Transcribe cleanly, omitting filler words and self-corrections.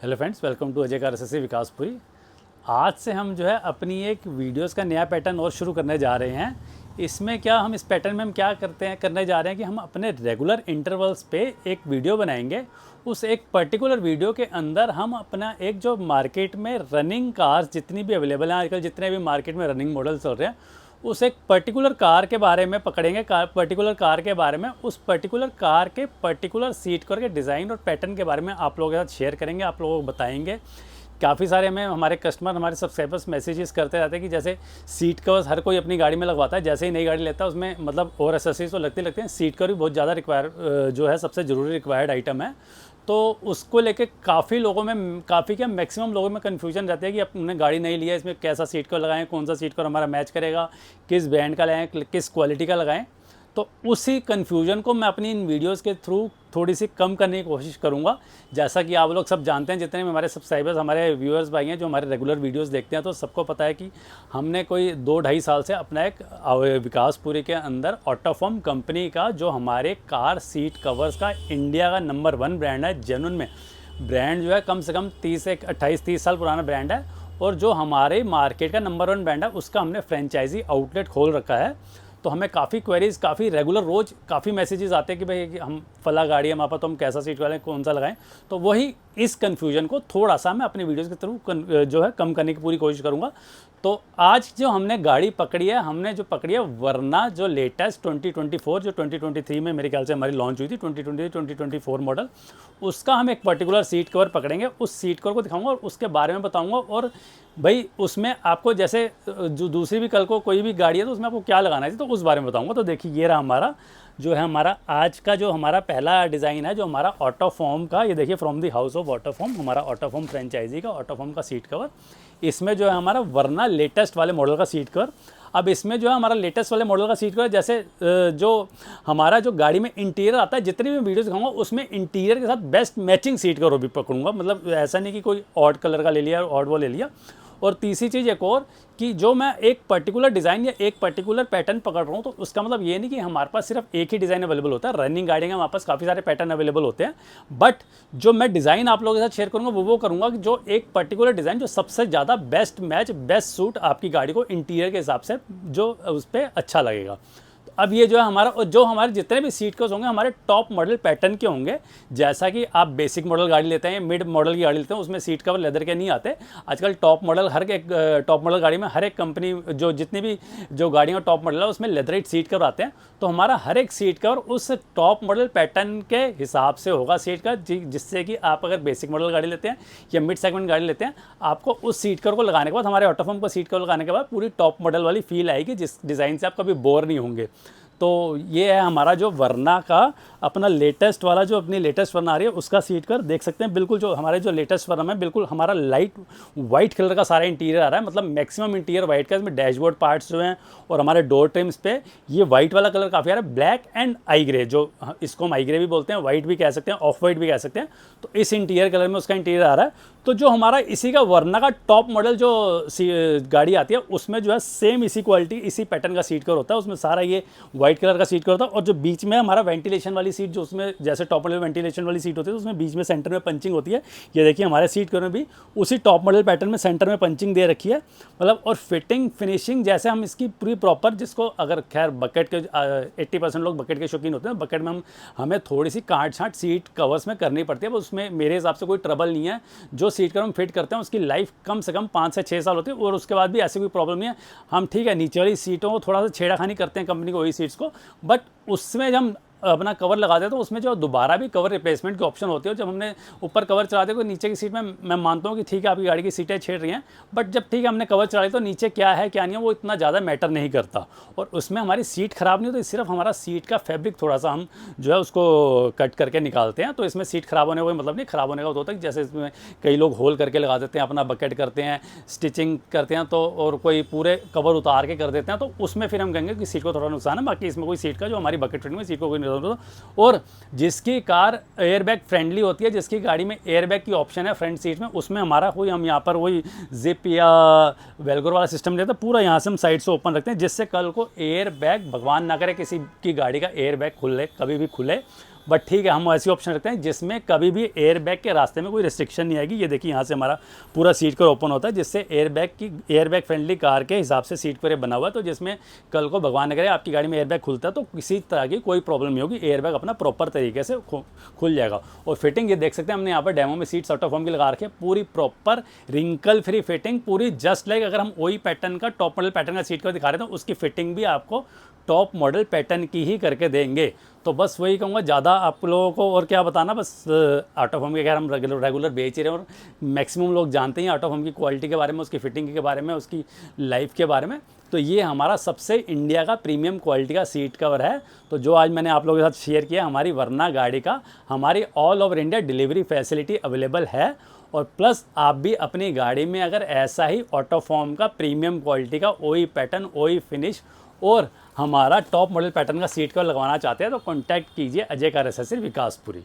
Hello friends, welcome to Ajay car accessory Vikaspuri. आज से हम जो है अपनी एक वीडियोस का नया पैटर्न और शुरू करने जा रहे हैं। इसमें क्या हम इस पैटर्न में हम क्या करने जा रहे हैं कि हम अपने रेगुलर इंटरवल्स पे एक वीडियो बनाएंगे। उस एक पर्टिकुलर वीडियो के अंदर हम अपना एक जो मार्केट में रनिंग कार्स जितनी भी अवेलेबल हैं आजकल, जितने भी मार्केट में रनिंग मॉडल चल रहे हैं, उस एक पर्टिकुलर कार के बारे में पकड़ेंगे। पर्टिकुलर कार के बारे में, उस पर्टिकुलर कार के पर्टिकुलर सीट कवर के डिज़ाइन और पैटर्न के बारे में आप लोगों के साथ शेयर करेंगे, आप लोगों को बताएंगे। काफ़ी सारे हमें हमारे कस्टमर, हमारे सब्सक्राइबर्स मैसेजेस करते रहते हैं कि जैसे सीट कवर्स हर कोई अपनी गाड़ी में लगवाता है, जैसे ही नई गाड़ी लेता है उसमें मतलब और एसेसरीज तो लगते हैं, सीट कवर भी बहुत ज़्यादा जो है सबसे ज़रूरी रिक्वायर्ड आइटम है। तो उसको लेके काफ़ी लोगों में, काफ़ी क्या मैक्सिमम लोगों में कन्फ्यूजन रहता है कि अपने गाड़ी नहीं लिया, इसमें कैसा सीट कवर लगाएं, कौन सा सीट कवर हमारा मैच करेगा, किस ब्रांड का लगाएं, किस क्वालिटी का लगाएं। तो उसी कन्फ्यूजन को मैं अपनी इन वीडियोस के थ्रू थोड़ी सी कम करने की कोशिश करूंगा। जैसा कि आप लोग सब जानते हैं, जितने भी हमारे सब्सक्राइबर्स, हमारे व्यूअर्स भाई हैं जो हमारे रेगुलर वीडियोस देखते हैं, तो सबको पता है कि हमने कोई 2-2.5 साल से अपना एक विकासपुरी के अंदर ऑटोफॉर्म कंपनी का, जो हमारे कार सीट कवर्स का इंडिया का नंबर 1 ब्रांड है, जेन्युइन में ब्रांड जो है कम से कम 28-30 साल पुराना ब्रांड है, और जो हमारे मार्केट का नंबर 1 ब्रांड है उसका हमने फ्रेंचाइजी आउटलेट खोल रखा है। तो हमें काफ़ी क्वेरीज, काफ़ी रेगुलर रोज़ काफ़ी मैसेजेस आते हैं कि भाई हम फला गाड़ी है हमारे पास, तो हम कैसा सीट वाले कौन सा लगाएं। तो वही इस कन्फ्यूजन को थोड़ा सा मैं अपनी वीडियोस के थ्रू जो है कम करने की पूरी कोशिश करूँगा। तो आज जो हमने गाड़ी पकड़ी है, हमने जो पकड़ी है वरना जो लेटेस्ट 2024, जो 2023 में मेरे ख्याल से हमारी लॉन्च हुई थी, 2024 मॉडल, उसका हम एक पर्टिकुलर सीट कवर पकड़ेंगे। उस सीट कवर को दिखाऊंगा और उसके बारे में बताऊंगा। और भाई उसमें आपको जैसे जो दूसरी भी कल को कोई भी गाड़ी है तो उसमें आपको क्या लगाना है तो उस बारे में बताऊंगा। तो देखिए, ये रहा हमारा जो है हमारा आज का जो हमारा पहला डिज़ाइन है, जो हमारा ऑटोफॉर्म का, ये देखिए फ्रॉम द हाउस ऑफ ऑटोफॉर्म, हमारा ऑटोफॉर्म फ्रेंचाइजी का ऑटोफॉर्म का सीट कवर। इसमें जो है हमारा वरना लेटेस्ट वाले मॉडल का सीट कवर। अब इसमें जो है हमारा लेटेस्ट वाले मॉडल का सीट कवर, जैसे जो हमारा जो गाड़ी में इंटीरियर आता है, जितनी भी वीडियोस दिखाऊंगा उसमें इंटीरियर के साथ बेस्ट मैचिंग सीट कवर भी पकड़ूंगा। मतलब ऐसा नहीं कि कोई ऑड कलर का ले लिया, ऑड वो ले लिया। और तीसरी चीज़ एक और कि जो मैं एक पर्टिकुलर डिज़ाइन या एक पर्टिकुलर पैटर्न पकड़ रहा हूँ, तो उसका मतलब ये नहीं कि हमारे पास सिर्फ एक ही डिज़ाइन अवेलेबल होता है। रनिंग गाड़ी में हमारे पास काफ़ी सारे पैटर्न अवेलेबल होते हैं, बट जो मैं डिज़ाइन आप लोगों के साथ शेयर करूँगा वो करूँगा कि जो एक पर्टिकुलर डिज़ाइन जो सबसे ज़्यादा बेस्ट मैच, बेस्ट सूट आपकी गाड़ी को इंटीरियर के हिसाब से जो उस पर अच्छा लगेगा। अब ये जो है हमारा, और जो हमारे जितने भी सीट कवर्स होंगे हमारे टॉप मॉडल पैटर्न के होंगे। जैसा कि आप बेसिक मॉडल गाड़ी लेते हैं, मिड मॉडल की गाड़ी लेते हैं, उसमें सीट कवर लेदर के नहीं आते। आजकल टॉप मॉडल, हर एक टॉप मॉडल गाड़ी में हर एक कंपनी जो जितनी भी जो गाड़ियों का टॉप मॉडल है उसमें लेदरेट सीट कवर आते हैं। तो हमारा हर एक सीट कवर उस टॉप मॉडल पैटर्न के हिसाब से होगा सीट का, जिससे कि आप अगर बेसिक मॉडल गाड़ी लेते हैं या मिड सेगमेंट गाड़ी लेते हैं, आपको उस सीट कवर को लगाने के बाद, हमारे ऑटोफॉर्म को सीट कवर लगाने के बाद पूरी टॉप मॉडल वाली फील आएगी, जिस डिज़ाइन से आप कभी बोर नहीं होंगे। तो ये है हमारा जो वरना का अपना लेटेस्ट वाला, जो अपनी लेटेस्ट वरना आ रही है उसका सीट कवर देख सकते हैं। बिल्कुल जो हमारे जो लेटेस्ट वरना है, बिल्कुल हमारा लाइट वाइट कलर का सारा इंटीरियर आ रहा है, मतलब मैक्सिमम इंटीरियर वाइट का। इसमें डैशबोर्ड पार्ट्स जो हैं और हमारे डोर ट्रिम्स पे ये वाइट वाला कलर काफ़ी आ रहा है, ब्लैक एंड आई ग्रे, जो इसको हम आई ग्रे भी बोलते हैं, वाइट भी कह सकते हैं, ऑफ वाइट भी कह सकते हैं। तो इस इंटीरियर कलर में उसका इंटीरियर आ रहा है। तो जो हमारा इसी का वरना का टॉप मॉडल जो गाड़ी आती है उसमें जो है सेम इसी क्वालिटी, इसी पैटर्न का सीट कवर होता है। उसमें सारा ये वाइट कलर का सीट कवर होता है, और जो बीच में हमारा वेंटिलेशन वाली सीट, जो उसमें जैसे टॉप मॉडल वेंटिलेशन वाली सीट होती है तो उसमें बीच में सेंटर में पंचिंग होती है। ये देखिए हमारे सीट कवर में भी उसी टॉप मॉडल पैटर्न में सेंटर में पंचिंग दे रखी है। मतलब और फिटिंग फिनिशिंग जैसे हम इसकी पूरी प्रॉपर, जिसको अगर खैर बकेट के 80% लोग बकेट के शौकीन होते हैं, बकेट में हमें थोड़ी सी काट छाँट सीट कवर्स में करनी पड़ती है। उसमें मेरे हिसाब से कोई ट्रबल नहीं है। जो सीट कवर हम फिट करते हैं उसकी लाइफ कम से कम 5 से 6 साल होती है, और उसके बाद भी ऐसी कोई प्रॉब्लम नहीं है। हम ठीक है नीचे वाली सीटों को थोड़ा सा छेड़ाखानी करते हैं कंपनी को, वही सीट्स को, बट उसमें जब हम अपना कवर लगा देते तो उसमें जो दोबारा भी कवर रिप्लेसमेंट की ऑप्शन होती है। जब हमने ऊपर कवर चला दिया तो नीचे की सीट में मैं मानता हूँ कि ठीक है आपकी गाड़ी की सीटें छेड़ रही हैं, बट जब ठीक है हमने कवर चला दिया तो नीचे क्या है क्या नहीं है वो इतना ज़्यादा मैटर नहीं करता, और उसमें हमारी सीट ख़राब नहीं होती। सिर्फ हमारा सीट का फैब्रिक थोड़ा सा हम जो है उसको कट करके निकालते हैं। तो इसमें सीट ख़राब होने का कोई मतलब नहीं। ख़राब होने का होता है कि जैसे इसमें कई लोग होल करके लगा देते हैं, अपना बकेट करते हैं, स्टिचिंग करते हैं, तो और कोई पूरे कवर उतार के कर देते हैं, तो उसमें फिर हम कहेंगे कि सीट को थोड़ा नुकसान है। बाकी इसमें कोई सीट का, जो हमारी बकेट फिट में सीट को कोई नुकसान होता। और जिसकी कार एयरबैग फ्रेंडली होती है, जिसकी गाड़ी में एयरबैग की ऑप्शन है फ्रंट सीट में, उसमें हमारा कोई, हम यहाँ पर वही जिप या वेलक्रो वाला सिस्टम लेते हैं, पूरा यहाँ से हम साइड से ओपन रखते हैं, जिससे कल को एयरबैग, भगवान ना करे किसी की गाड़ी का एयरबैग खुले, कभी भी खुले, बट ठीक है, हम ऐसी ऑप्शन रखते हैं जिसमें कभी भी एयर बैग के रास्ते में कोई रिस्ट्रिक्शन नहीं आएगी। ये देखिए यहाँ से हमारा पूरा सीट कवर ओपन होता है, जिससे एयर बैग फ्रेंडली कार के हिसाब से सीट कवर बना हुआ है। तो जिसमें कल को भगवान न करे आपकी गाड़ी में एयर बैग खुलता है तो किसी तरह की कोई प्रॉब्लम नहीं होगी, एयर बैग अपना प्रॉपर तरीके से खुल जाएगा। और फिटिंग ये देख सकते हैं, हमने यहाँ पर डेमो में सीट्स आउट ऑफ फॉर्म की लगा रखी है, पूरी प्रॉपर रिंकल फ्री फिटिंग, पूरी जस्ट लाइक अगर हम वही पैटर्न का टॉप मॉडल पैटर्न का सीट कवर दिखा रहे हैं तो उसकी फिटिंग भी आपको टॉप मॉडल पैटर्न की ही करके देंगे। तो बस वही कहूँगा, ज़्यादा आप लोगों को और क्या बताना, बस आउट ऑफ होम के खैर हम रेगुलर बेच ही रहे हैं और मैक्सिमम लोग जानते हैं आउट ऑफ होम की क्वालिटी के बारे में, उसकी फिटिंग के बारे में, उसकी लाइफ के बारे में। तो ये हमारा सबसे इंडिया का प्रीमियम क्वालिटी का सीट कवर है। तो जो आज मैंने आप लोगों के साथ शेयर किया, हमारी वरना गाड़ी का हमारी all over India delivery facility available है। और प्लस आप भी अपनी गाड़ी में अगर ऐसा ही ऑटो फॉर्म का प्रीमियम क्वालिटी का वही पैटर्न, वही फिनिश और हमारा टॉप मॉडल पैटर्न का सीट कवर लगवाना चाहते हैं तो कॉन्टैक्ट कीजिए अजय कार एक्सेसरीज विकासपुरी।